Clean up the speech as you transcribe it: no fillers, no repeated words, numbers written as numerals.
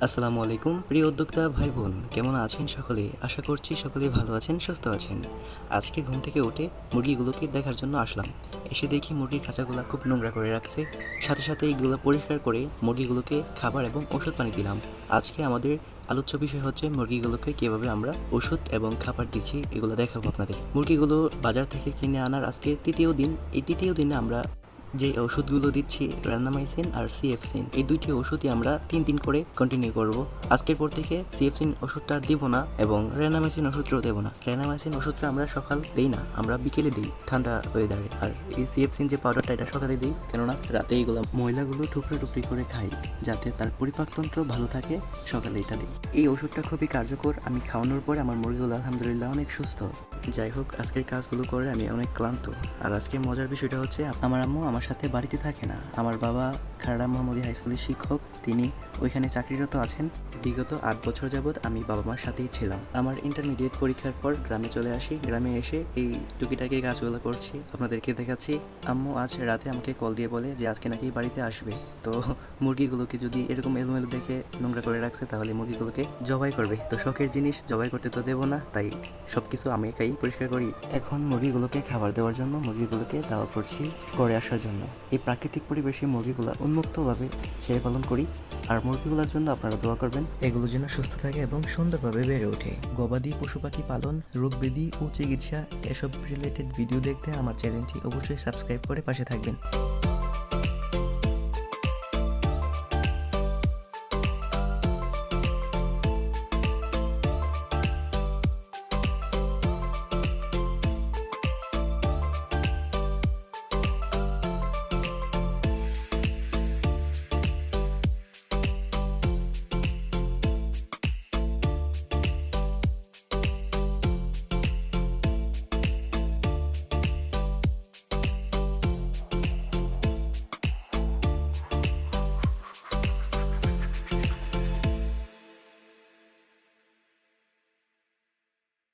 আসসালামু আলাইকুম প্রিয় উদ্যোক্তা ভাই বোন, কেমন আছেন সকলে? আশা করছি সকলেই ভালো আছেন, সুস্থ আছেন। আজকে ঘুম থেকে উঠে মুরগিগুলোকে দেখার জন্য আসলাম। এসে দেখি মুরগির খাঁচাগুলো খুব নোংরা করে রাখছে। সাথে সাথে এইগুলো পরিষ্কার করে মুরগিগুলোকে খাবার এবং ওষুধ পানি দিলাম। আজকে আমাদের আলোচ্য বিষয় হচ্ছে মুরগিগুলোকে কীভাবে আমরা ওষুধ এবং খাবার দিচ্ছি এগুলো দেখাবো আপনাদের। মুরগিগুলো বাজার থেকে কিনে আনার আজকে তৃতীয় দিন। এই তৃতীয় দিনে আমরা যে ওষুধগুলো দিচ্ছি র্যানামাইসিন আর সিএফসিন, এই দুইটি ওষুধই আমরা 3 দিন করে কন্টিনিউ করব। আজকের পর থেকে সিএফসিন ওষুধটা আর দিব না এবং র্যানামাইসিন ওষুধটাও দেবো না। র্যানামাইসিন ওষুধটা আমরা সকাল দিই না, আমরা বিকেলে দিই ঠান্ডা ওয়েদারে। আর এই সিএফসিন যে পাউডারটা এটা সকালে দিই, কেননা রাতে এইগুলো ময়লাগুলো টুকরো টুকরি করে খাই, যাতে তার পরিপাকতন্ত্র ভালো থাকে। সকালে এটা দিই। এই ওষুধটা খুবই কার্যকর। আমি খাওয়ানোর পরে আমার মুরগিগুলো আলহামদুলিল্লাহ অনেক সুস্থ। যাই হোক, আজকের কাজগুলো করে আমি অনেক ক্লান্ত। আর আজকে মজার বিষয়টা হচ্ছে আমার আম্মু আমার সাথে বাড়িতে থাকে না। আমার বাবা খাড়া মোহাম্মদী হাই স্কুলের শিক্ষক, তিনি ওইখানে চাকরিরত আছেন। বিগত 8 বছর যাবৎ আমি বাবা মার সাথেই ছিলাম। আমার ইন্টারমিডিয়েট পরীক্ষার পর গ্রামে চলে আসি। গ্রামে এসে এই টুকিটাকি কাজগুলো করছি, আপনাদেরকে দেখাচ্ছি। আম্মু আজ রাতে আমাকে কল দিয়ে বলে যে আজকে নাকি বাড়িতে আসবে। তো মুরগিগুলোকে যদি এরকম এলোমেলো দেখে নোংরা করে রাখছে, তাহলে মুরগিগুলোকে জবাই করবে। তো শখের জিনিস জবাই করতে তো দেবো না, তাই সবকিছু আমি একাই পরিষ্কার করি। এখন মুরগিগুলোকে খাবার দেওয়ার জন্য মুরগিগুলোকে দাওয়া করছি ঘরে আসার জন্য। এই প্রাকৃতিক পরিবেশে মুরগিগুলো উন্মুক্তভাবে ছেড়ে পালন করি। আর মুরগিগুলোর জন্য আপনারা দোয়া করবেন, এগুলো যেন সুস্থ থাকে এবং সুন্দরভাবে বেড়ে ওঠে। গবাদি পশু পাখি পালন, রোগব্যাধি ও চিকিৎসা এসব রিলেটেড ভিডিও দেখতে আমার চ্যানেলটি অবশ্যই সাবস্ক্রাইব করে পাশে থাকবেন।